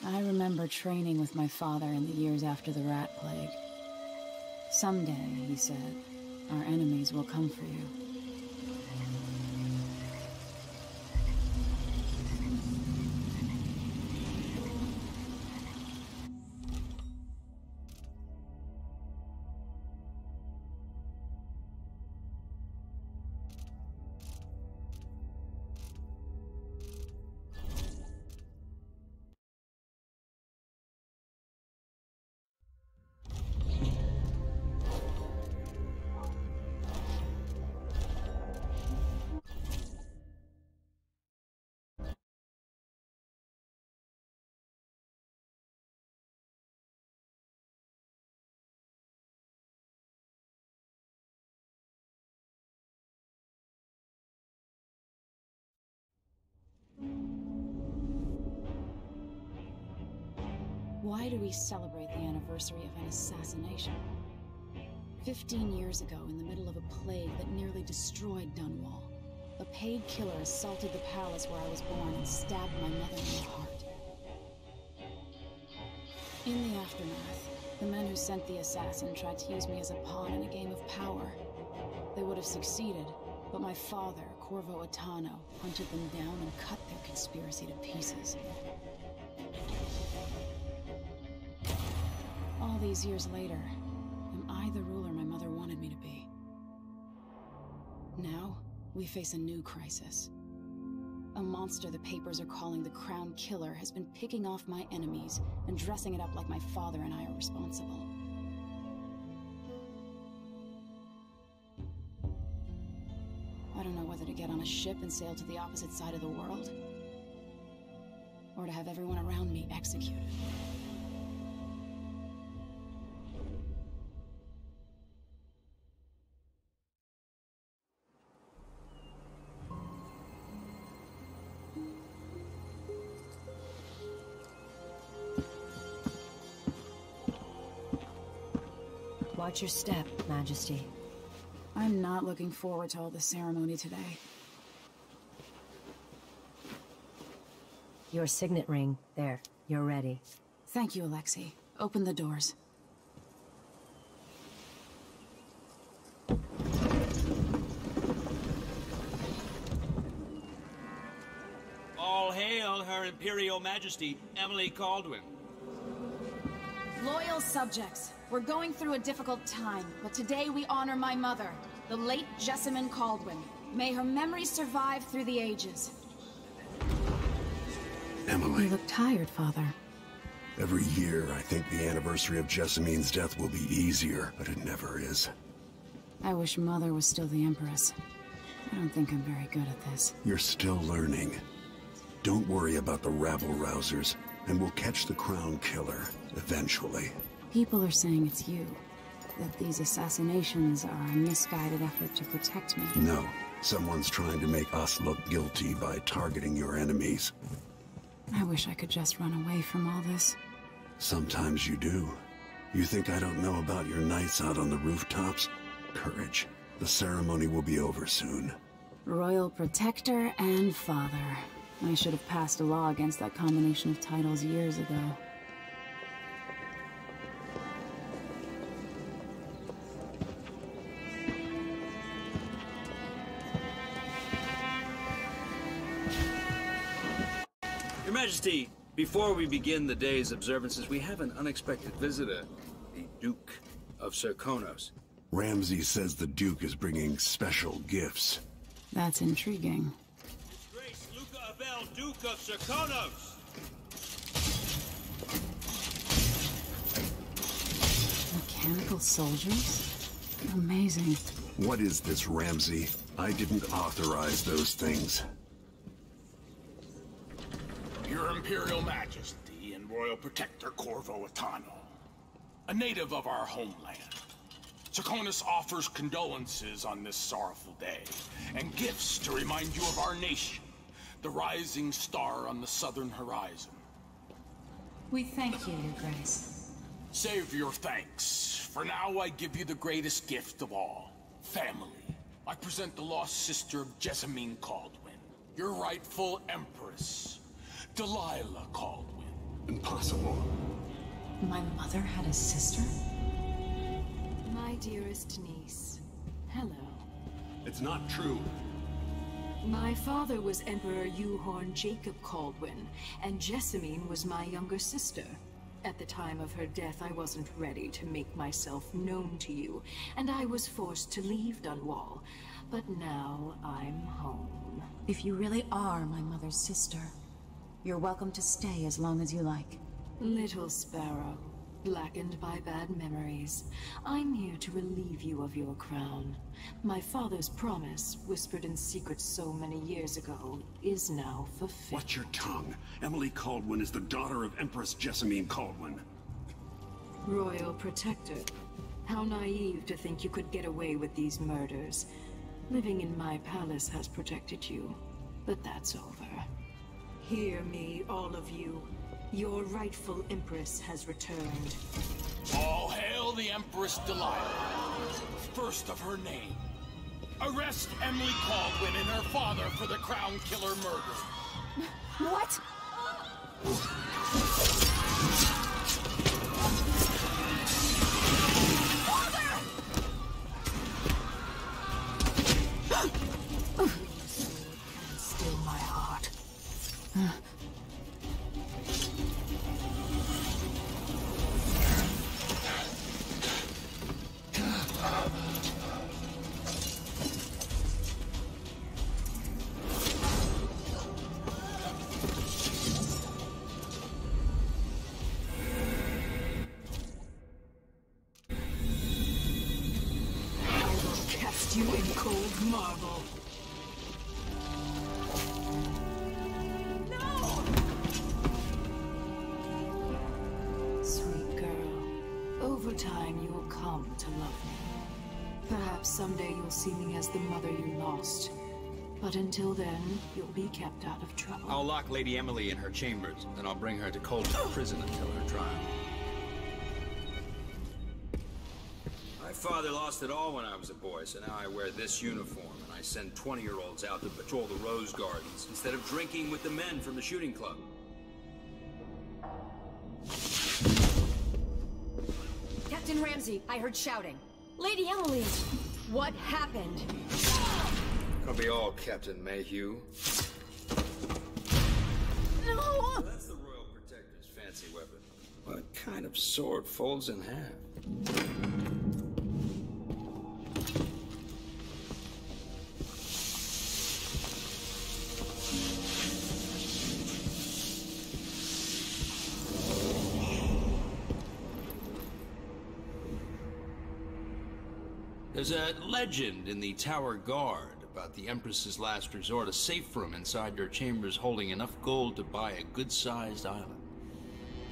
I remember training with my father in the years after the rat plague. Someday, he said, our enemies will come for you. Why do we celebrate the anniversary of an assassination? 15 years ago, in the middle of a plague that nearly destroyed Dunwall, a paid killer assaulted the palace where I was born and stabbed my mother in the heart. In the aftermath, the men who sent the assassin tried to use me as a pawn in a game of power. They would have succeeded, but my father, Corvo Attano, hunted them down and cut their conspiracy to pieces. All these years later, am I the ruler my mother wanted me to be? Now, we face a new crisis. A monster the papers are calling the Crown Killer has been picking off my enemies and dressing it up like my father and I are responsible. I don't know whether to get on a ship and sail to the opposite side of the world, or to have everyone around me executed. Watch your step, Majesty. I'm not looking forward to all the ceremony today. Your signet ring. There. You're ready. Thank you, Alexei. Open the doors. All hail Her Imperial Majesty, Emily Caldwin. Loyal subjects, we're going through a difficult time, but today we honor my mother, the late Jessamine Caldwin. May her memory survive through the ages. Emily. You look tired, Father. Every year, I think the anniversary of Jessamine's death will be easier, but it never is. I wish Mother was still the Empress. I don't think I'm very good at this. You're still learning. Don't worry about the rabble-rousers, and we'll catch the Crown Killer, eventually. People are saying it's you. That these assassinations are a misguided effort to protect me. No. Someone's trying to make us look guilty by targeting your enemies. I wish I could just run away from all this. Sometimes you do. You think I don't know about your nights out on the rooftops? Courage. The ceremony will be over soon. Royal Protector and Father. I should have passed a law against that combination of titles years ago. Your Majesty, before we begin the day's observances, we have an unexpected visitor, the Duke of Serkonos. Ramsay says the Duke is bringing special gifts. That's intriguing. Grace Luca Abel, Duke of Serkonos! Mechanical soldiers? Amazing. What is this, Ramsay? I didn't authorize those things. Your Imperial Majesty and Royal Protector Corvo Atano, a native of our homeland, Serkonos offers condolences on this sorrowful day, and gifts to remind you of our nation, the rising star on the southern horizon. We thank you, Your Grace. Save your thanks. For now, I give you the greatest gift of all, family. I present the lost sister of Jessamine Caldwin, your rightful empress, Delilah Caldwin. Impossible. My mother had a sister? My dearest niece. Hello. It's not true. My father was Emperor Yuhorn Jacob Caldwin, and Jessamine was my younger sister. At the time of her death, I wasn't ready to make myself known to you, and I was forced to leave Dunwall. But now I'm home. If you really are my mother's sister, you're welcome to stay as long as you like. Little Sparrow, blackened by bad memories, I'm here to relieve you of your crown. My father's promise, whispered in secret so many years ago, is now fulfilled. Watch your tongue. Emily Caldwin is the daughter of Empress Jessamine Caldwin. Royal Protector. How naive to think you could get away with these murders. Living in my palace has protected you, but that's over. Hear me, all of you. Your rightful Empress has returned. All hail the Empress Delilah, first of her name. Arrest Emily Caldwin and her father for the Crown Killer murder. What? Still my heart. You in cold marble. No! Sweet girl, over time you will come to love me. Perhaps someday you'll see me as the mother you lost. But until then, you'll be kept out of trouble. I'll lock Lady Emily in her chambers, then I'll bring her to Cold's prison until her trial. My father lost it all when I was a boy, so now I wear this uniform, and I send 20-year-olds out to patrol the rose gardens instead of drinking with the men from the shooting club. Captain Ramsey, I heard shouting. Lady Emily, what happened? It'll be all Captain Mayhew. No! Well, that's the Royal Protector's fancy weapon. What kind of sword folds in half? There's a legend in the Tower Guard about the Empress's last resort, a safe room inside her chambers holding enough gold to buy a good-sized island.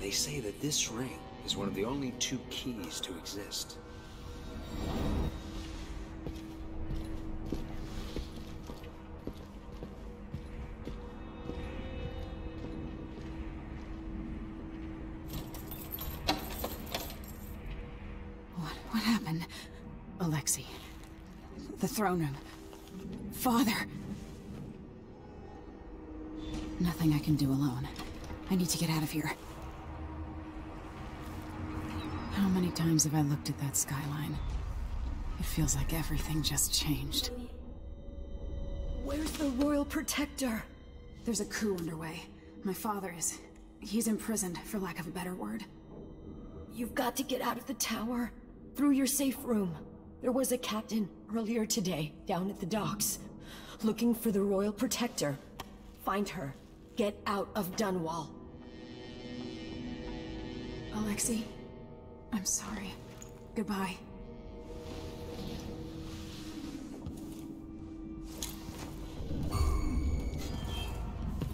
They say that this ring is one of the only 2 keys to exist. What happened? Alexei. The throne room. Father. Nothing I can do alone. I need to get out of here. How many times have I looked at that skyline? It feels like everything just changed. Where's the Royal Protector? There's a coup underway. My father is... he's imprisoned, for lack of a better word. You've got to get out of the tower. Through your safe room. There was a captain earlier today, down at the docks, looking for the Royal Protector. Find her. Get out of Dunwall. Alexei, I'm sorry. Goodbye.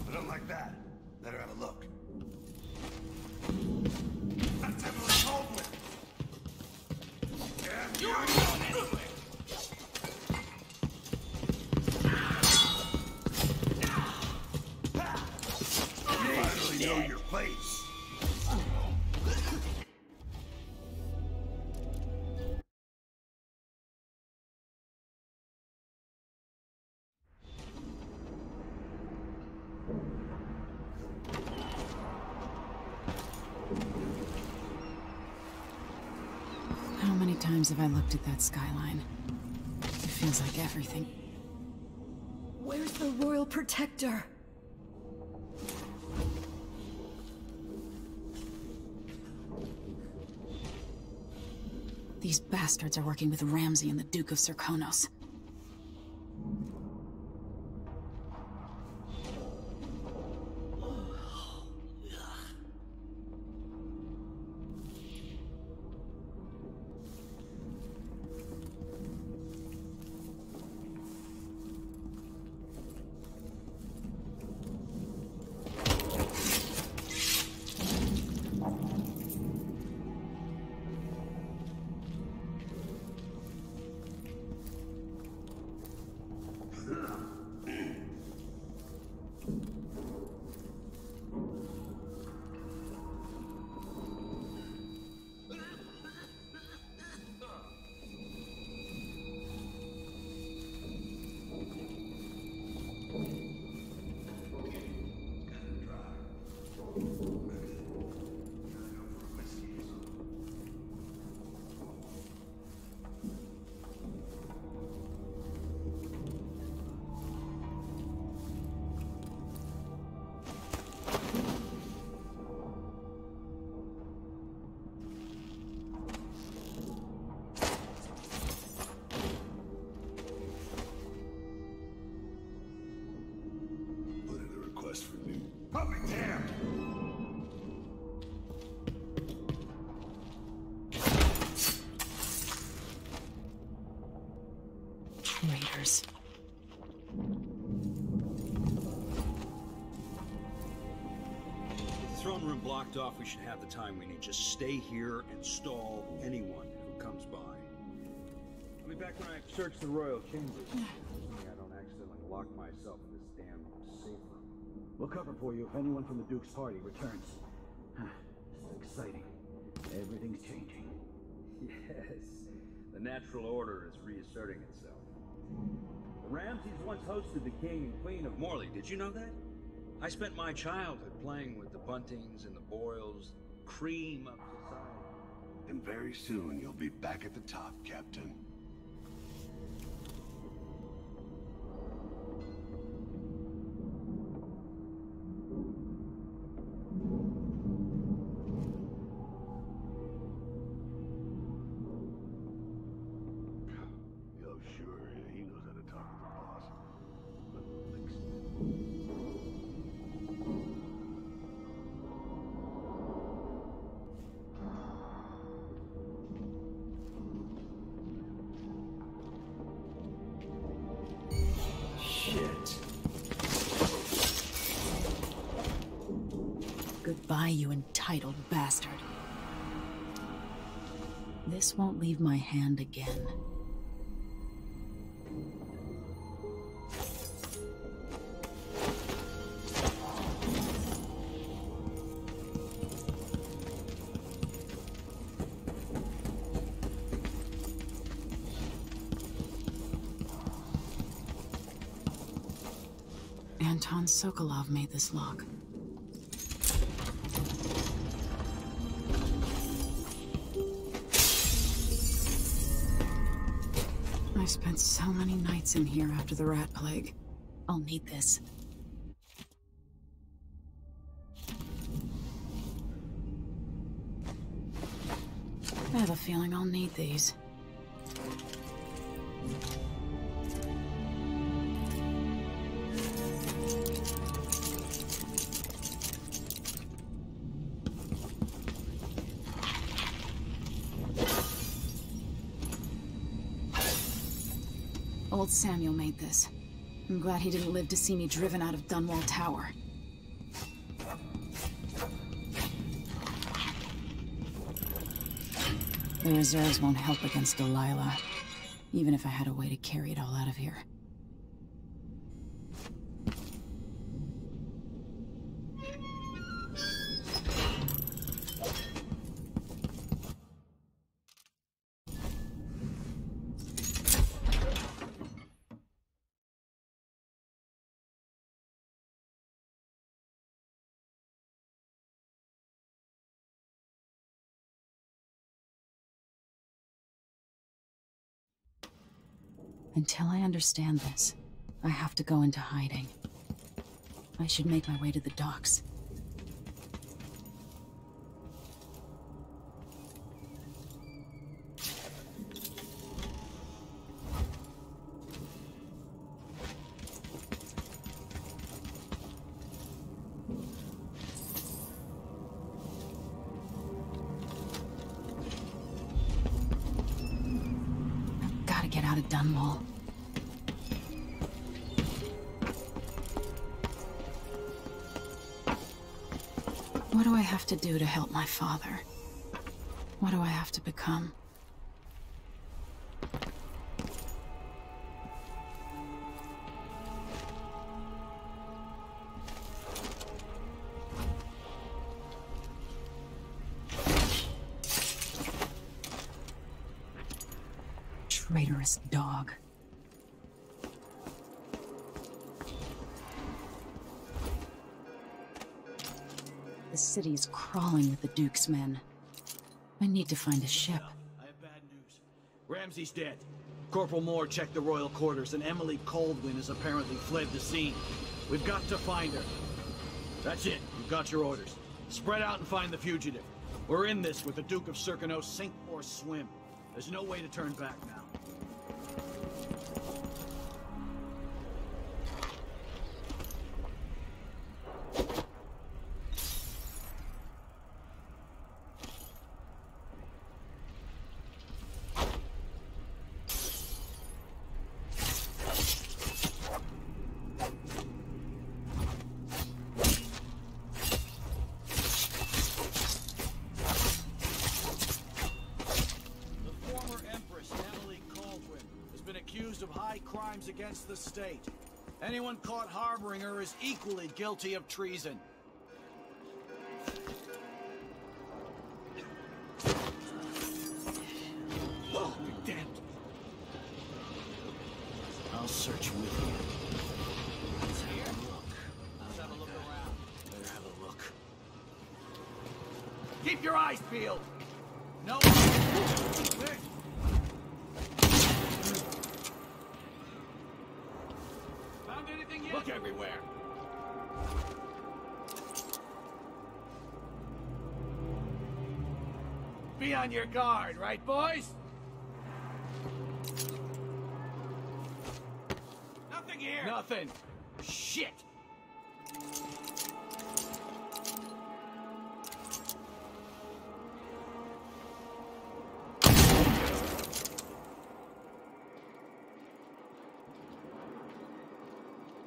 I don't like that. Better have a look. show your face. How many times have I looked at that skyline? It feels like everything. Where's the Royal Protector? These bastards are working with Ramsay and the Duke of Serkonos. Traitors. Throne room blocked off, we should have the time we need. Just stay here and stall anyone who comes by. I'll be back when I search the royal chambers. Assuming I don't accidentally lock myself in this damn safe room. We'll cover for you if anyone from the Duke's party returns. This is exciting. Everything's changing. Yes, the natural order is reasserting itself. The Ramsays once hosted the king and queen of Morley. Did you know that? I spent my childhood playing with the Buntings and the Boyles, cream of society. And very soon you'll be back at the top, Captain. Yo, sure, he knows how to talk to the boss. But shit. Goodbye, you entitled bastard. This won't leave my hand again. Anton Sokolov made this lock. I spent so many nights in here after the rat plague. I'll need this. I have a feeling I'll need these. Old Samuel made this. I'm glad he didn't live to see me driven out of Dunwall Tower. The reserves won't help against Delilah, even if I had a way to carry it all out of here. Until I understand this, I have to go into hiding. I should make my way to the docks. I've got to get out of Dunwall. What do I have to do to help my father? What do I have to become? Traitorous dog. The city is crawling with the Duke's men. I need to find a ship. I have bad news. Ramsey's dead. Corporal Moore checked the royal quarters, and Emily Coldwin has apparently fled the scene. We've got to find her. That's it. You've got your orders. Spread out and find the fugitive. We're in this with the Duke of Serkino, sink or swim. There's no way to turn back now. Of high crimes against the state. Anyone caught harboring her is equally guilty of treason. Oh, be damned. I'll search with you. Let's have a look. Let's have a look around. Better have a look. Keep your eyes peeled. No. Look everywhere. Be on your guard, right, boys? Nothing here. Nothing. Shit.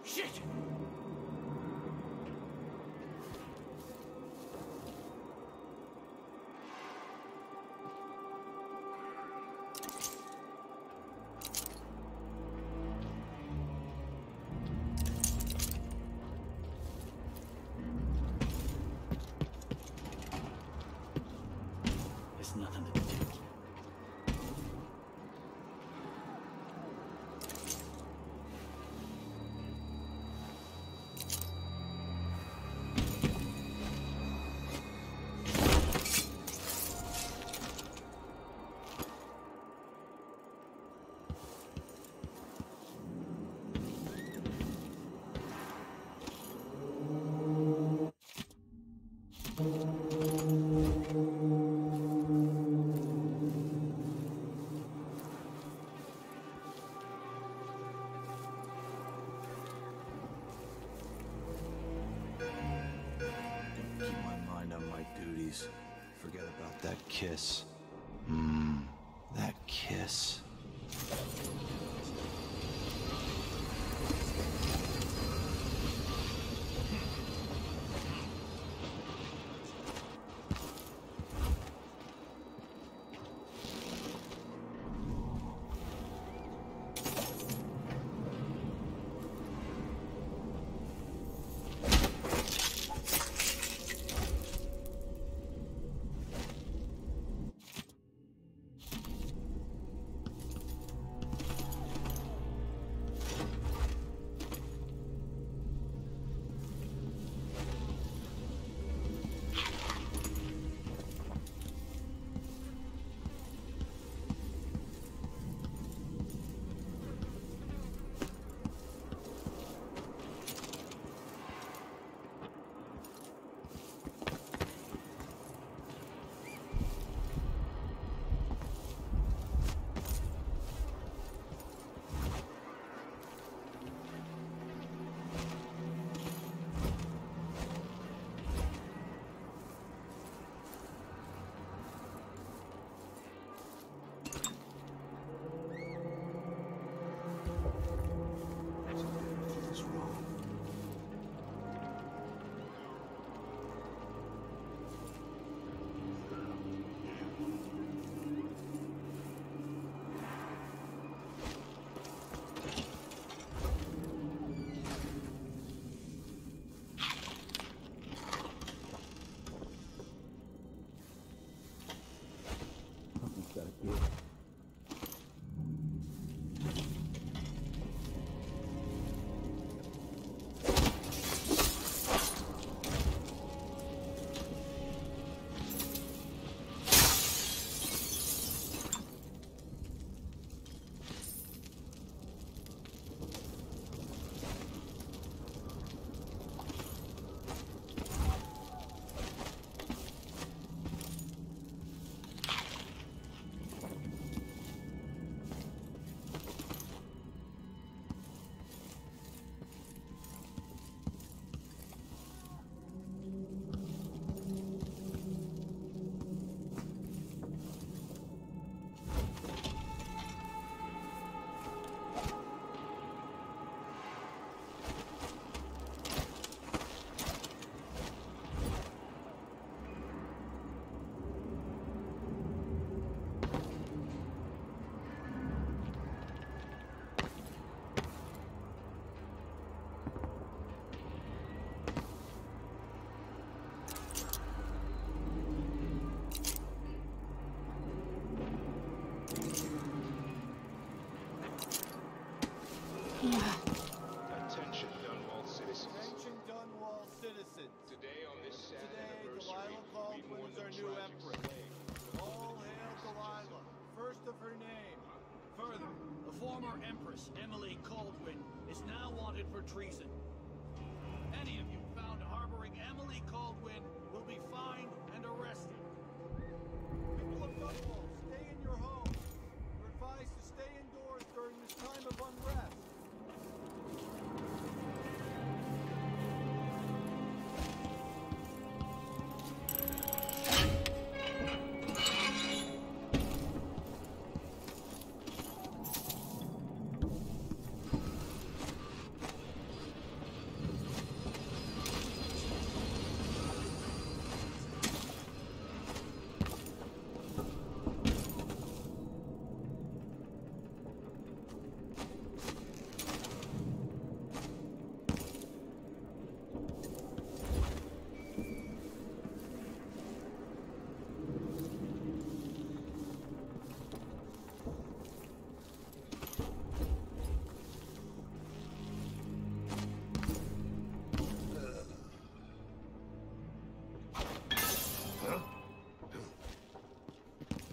Shit! There's nothing to do. Forget about that kiss. That kiss. Attention, Dunwall citizens. Attention, Dunwall citizens. Today, on this sad anniversary, Delilah we Caldwin mourn is the our new tragic empress. slaying All hail Delilah, first of her name. Further, the former Empress, Emily Caldwin, is now wanted for treason. Any of you found harboring Emily Caldwin will be fined and arrested. People of Dunwall, stay in your homes. You're advised to stay indoors during this time of unrest.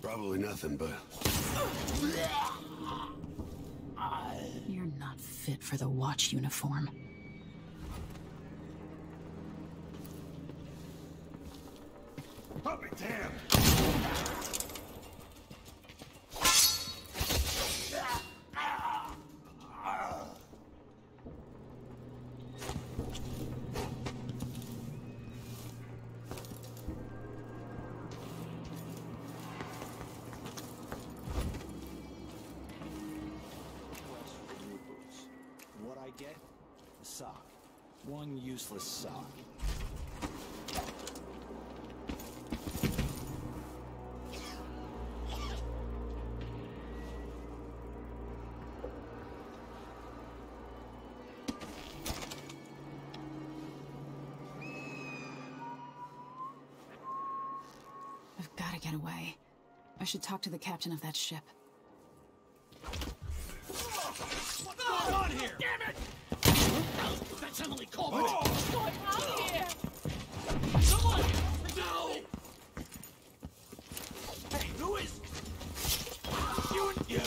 Probably nothing, but... You're not fit for the watch uniform. I'll be damned! What I get? A sock. One useless sock. I've got to get away. I should talk to the captain of that ship. What's going on here? Damn it! That's Emily Caldwin! What's going on here? Someone! No! Hey, who is... You and you!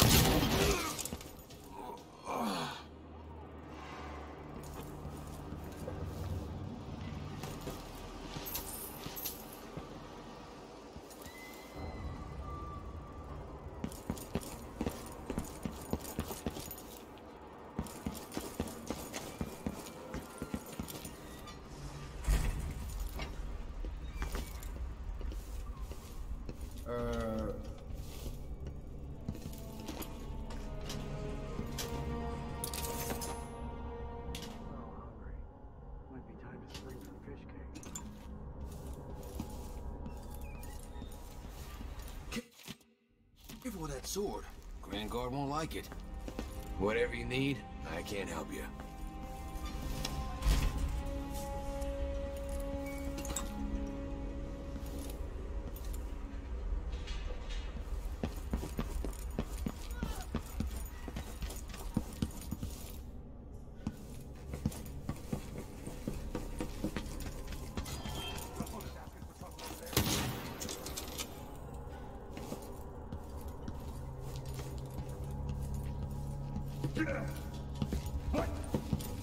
Might be time to spring some fish cake. Careful with that sword. Grand Guard won't like it. Whatever you need, I can't help you.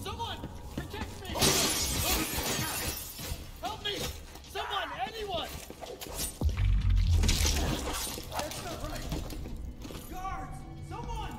Someone! Protect me! Help me! Someone! Anyone! That's not right! Guards! Someone!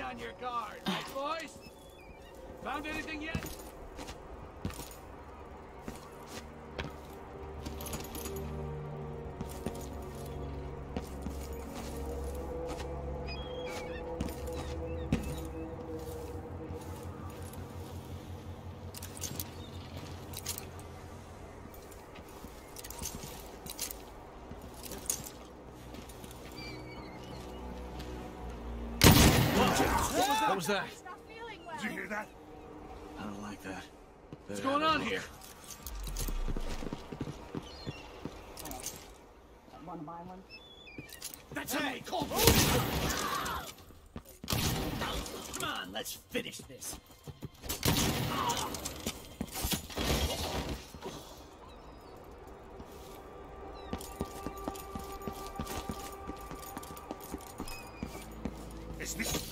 on your guard, right, boys? Found anything yet? What was that? Did you hear that? I don't like that. What's going on here? Want to buy one? That's Emily Cold. Come on, let's finish this. Is this...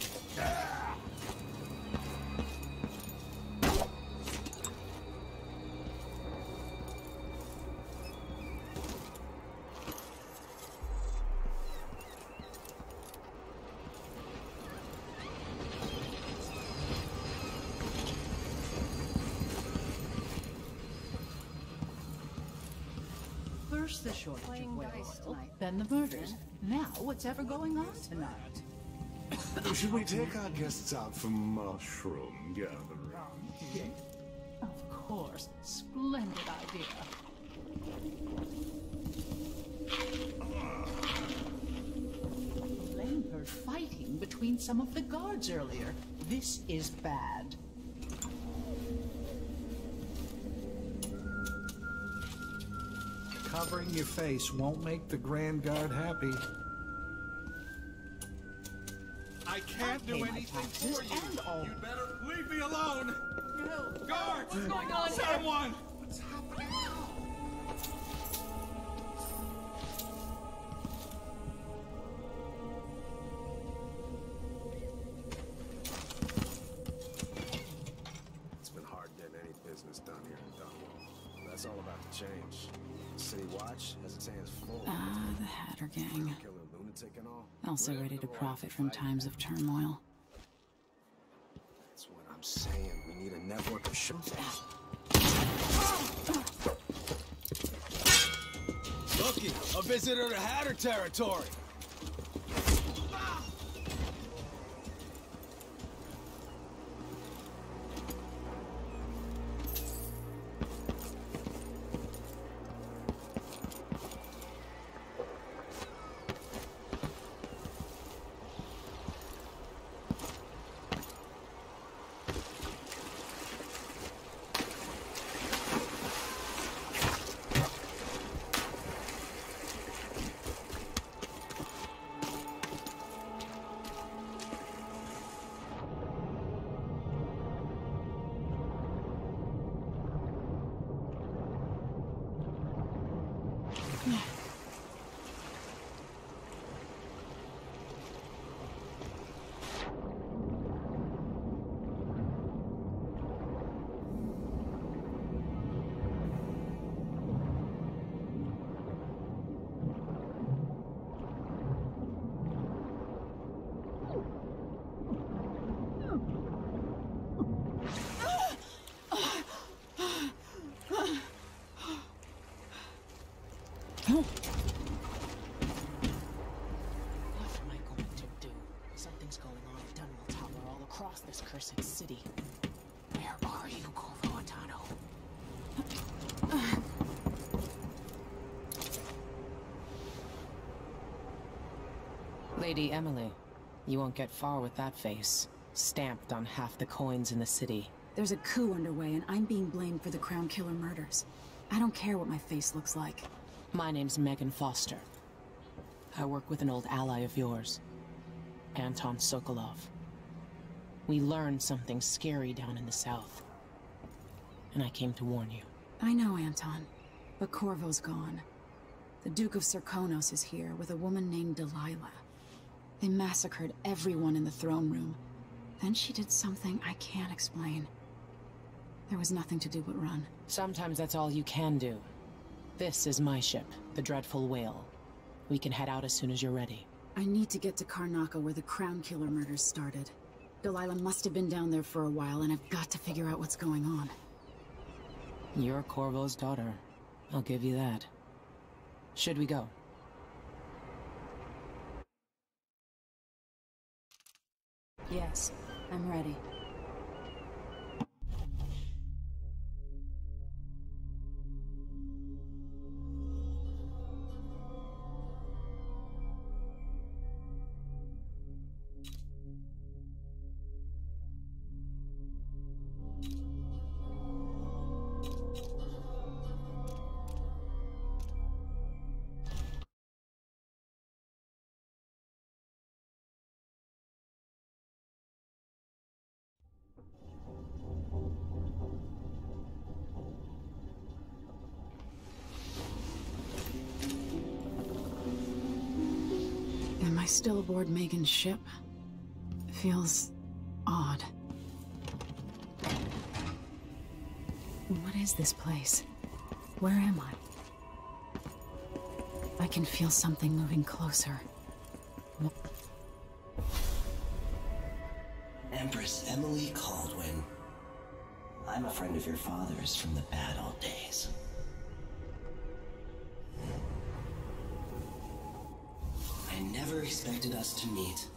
First the shortage of whale oil, then the murders. Now what's ever going on tonight? Should we take our guests out for mushroom gathering? Of course. Splendid idea. Blaine heard fighting between some of the guards earlier. This is bad. Covering your face won't make the Grand Guard happy. I can't do anything for you. You'd better leave me alone. No. Guards! What's going on here? Someone! What's happening? It's been hard getting any business done here in Dunwall. That's all about to change. City Watch has its hands full. Ah, the Hatter Gang. Killer lunatic and all. Also ready to profit from times of turmoil. That's what I'm saying. We need a network of ships. Looky, a visitor to Hatter territory. What am I going to do? Something's going on at Dunwall Tower all across this cursed city. Where are you, Corvo Atano? Lady Emily, you won't get far with that face. Stamped on half the coins in the city. There's a coup underway, and I'm being blamed for the Crown Killer murders. I don't care what my face looks like. My name's Megan Foster. I work with an old ally of yours, Anton Sokolov. We learned something scary down in the south, and I came to warn you. I know, Anton, but Corvo's gone. The Duke of Serkonos is here with a woman named Delilah. They massacred everyone in the throne room. Then she did something I can't explain. There was nothing to do but run. Sometimes that's all you can do. This is my ship, the Dreadful Whale. We can head out as soon as you're ready. I need to get to Karnaca where the Crown Killer murders started. Delilah must have been down there for a while, and I've got to figure out what's going on. You're Corvo's daughter. I'll give you that. Should we go? Yes, I'm ready. Am I still aboard Megan's ship? Feels odd. What is this place? Where am I? I can feel something moving closer. Empress Emily Caldwin. I'm a friend of your father's from the bad old days. I never expected us to meet.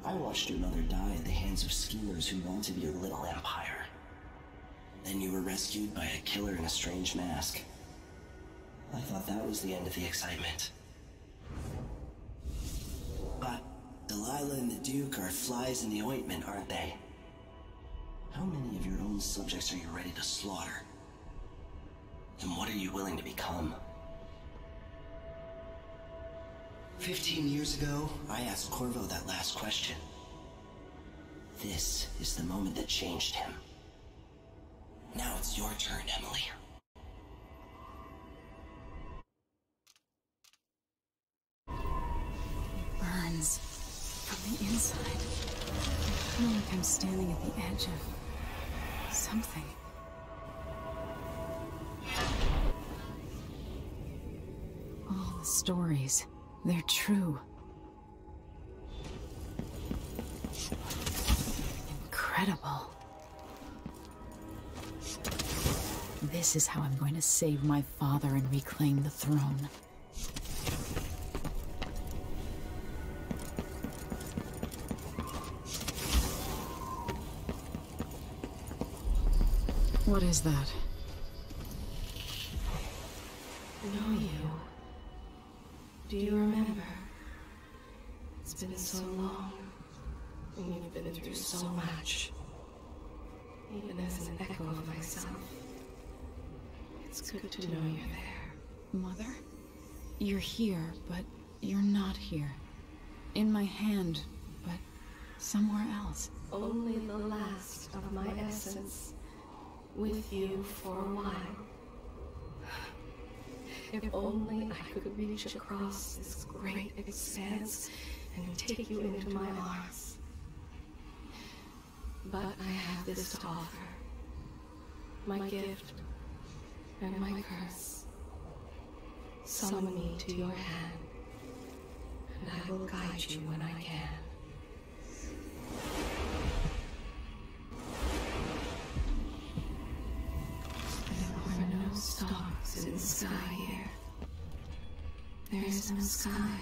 I watched your mother die at the hands of schemers who wanted your little empire. Then you were rescued by a killer in a strange mask. I thought that was the end of the excitement. But Delilah and the Duke are flies in the ointment, aren't they? How many of your own subjects are you ready to slaughter? And what are you willing to become? 15 years ago, I asked Corvo that last question. This is the moment that changed him. Now it's your turn, Emily. Burns from the inside. I feel like I'm standing at the edge of something. All the stories, they're true. Incredible. This is how I'm going to save my father and reclaim the throne. What is that? Know you. Do you remember? It's been so long, and you've been through so much. Even as an echo of myself, it's good to know you're there. Mother? You're here, but you're not here. In my hand, but somewhere else. Only the last of my essence. With you for a while. If only I could reach across this great expanse and take you into my arms. But I have this to offer. My gift and my curse. Summon me to your hand, and I will guide you when I can. There are no stars in the sky here. There is no sky.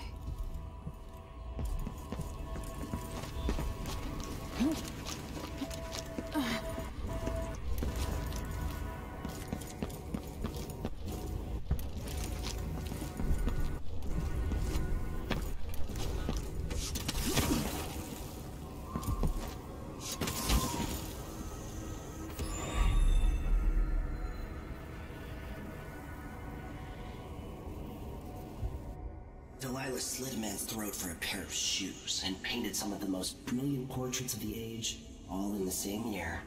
Delilah slit a man's throat for a pair of shoes and painted some of the most brilliant portraits of the age, all in the same year.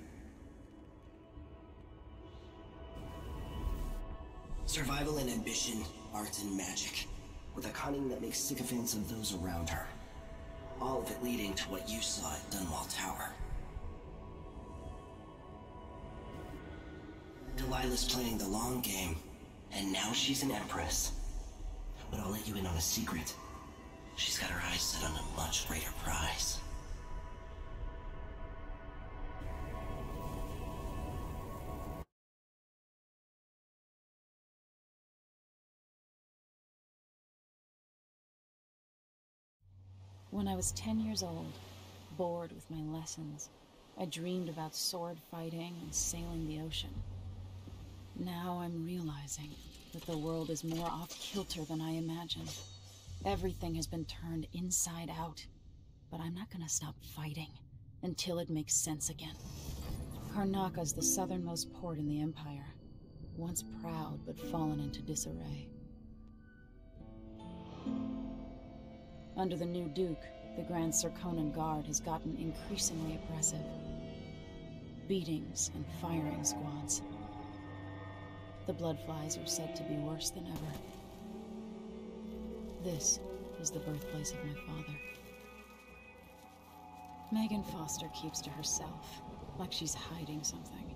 Survival and ambition, art and magic, with a cunning that makes sycophants of those around her. All of it leading to what you saw at Dunwall Tower. Delilah's playing the long game, and now she's an empress. But I'll let you in on a secret. She's got her eyes set on a much greater prize. When I was 10 years old, bored with my lessons, I dreamed about sword fighting and sailing the ocean. Now I'm realizing that the world is more off-kilter than I imagined. Everything has been turned inside out, but I'm not gonna stop fighting until it makes sense again. Karnaka's the southernmost port in the Empire, once proud but fallen into disarray. Under the new Duke, the Grand Serkonan Guard has gotten increasingly oppressive. Beatings and firing squads. The Bloodflies are said to be worse than ever. This is the birthplace of my father. Megan Foster keeps to herself, like she's hiding something.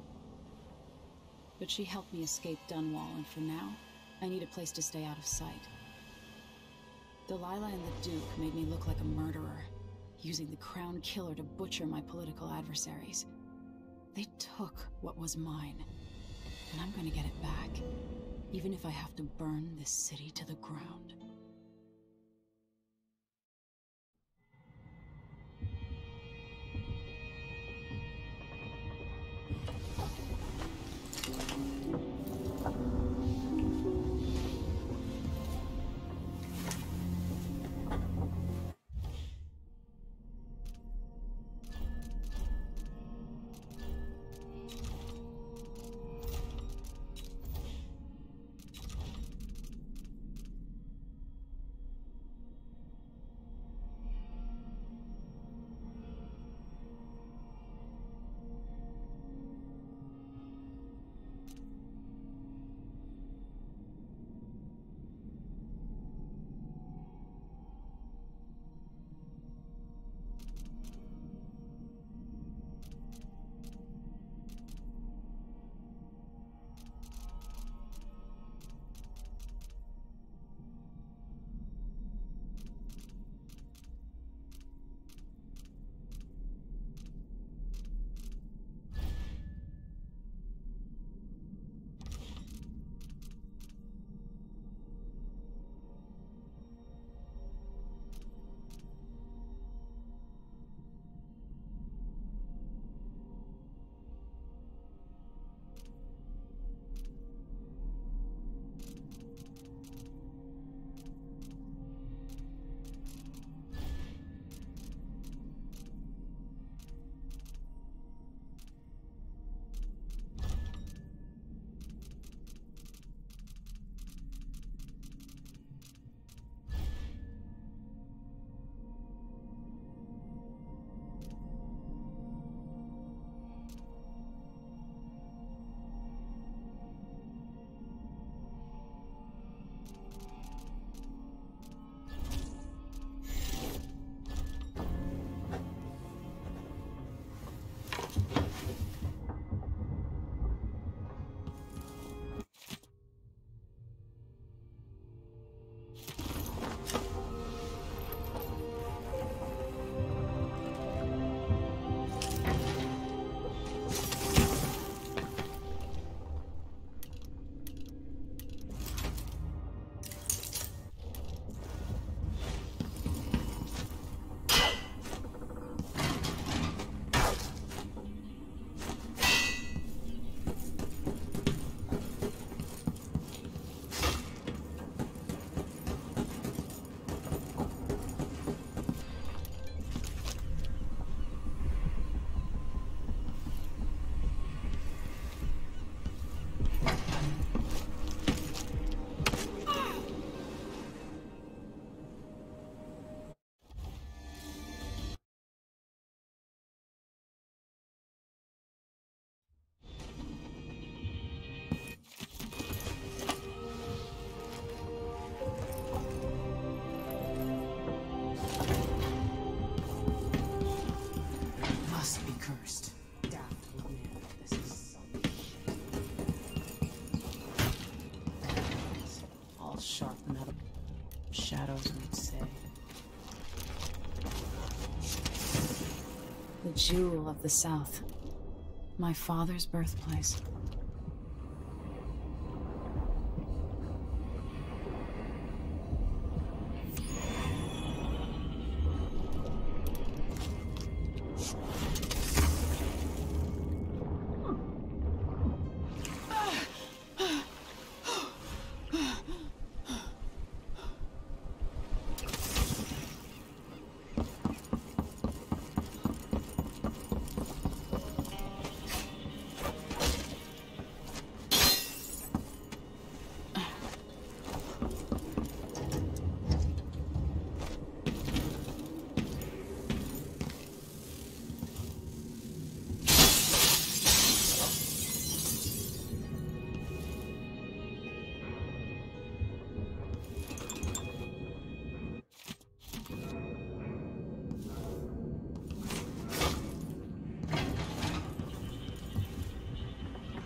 But she helped me escape Dunwall, and for now, I need a place to stay out of sight. Delilah and the Duke made me look like a murderer, using the Crown Killer to butcher my political adversaries. They took what was mine, and I'm gonna get it back, even if I have to burn this city to the ground. Shadows would say. The jewel of the South. My father's birthplace.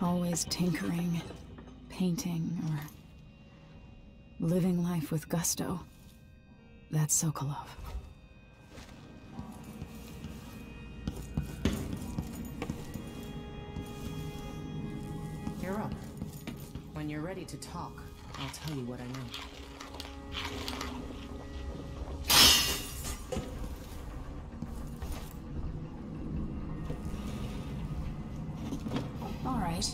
always tinkering, painting, or living life with gusto. That's Sokolov. You're up. When you're ready to talk, I'll tell you what I know. All right.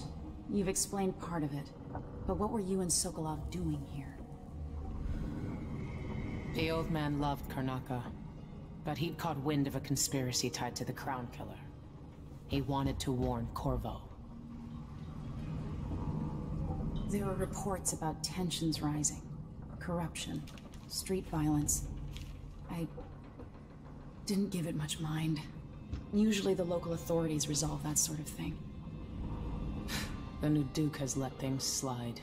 You've explained part of it. But what were you and Sokolov doing here? The old man loved Karnaka, but he'd caught wind of a conspiracy tied to the Crown Killer. He wanted to warn Corvo. There were reports about tensions rising, corruption, street violence. I didn't give it much mind. Usually the local authorities resolve that sort of thing. The new Duke has let things slide.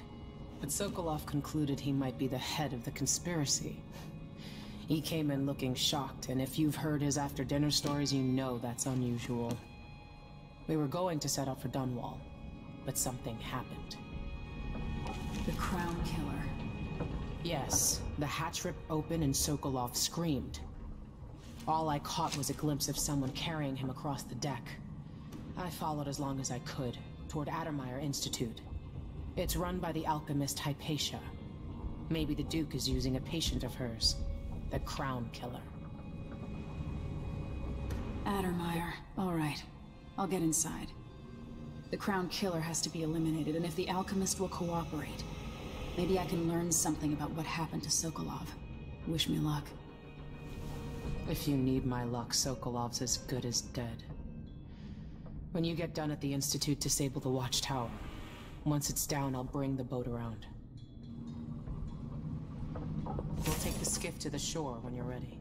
But Sokolov concluded he might be the head of the conspiracy. He came in looking shocked, and if you've heard his after-dinner stories, you know that's unusual. We were going to set out for Dunwall, but something happened. The Crown Killer. Yes, the hatch ripped open and Sokolov screamed. All I caught was a glimpse of someone carrying him across the deck. I followed as long as I could, toward Addermeyer Institute. It's run by the alchemist Hypatia. Maybe the Duke is using a patient of hers, the Crown Killer. Addermeyer. All right. I'll get inside. The Crown Killer has to be eliminated, and if the alchemist will cooperate, maybe I can learn something about what happened to Sokolov. Wish me luck. If you need my luck, Sokolov's as good as dead. When you get done at the Institute, disable the watchtower. Once it's down, I'll bring the boat around. We'll take the skiff to the shore when you're ready.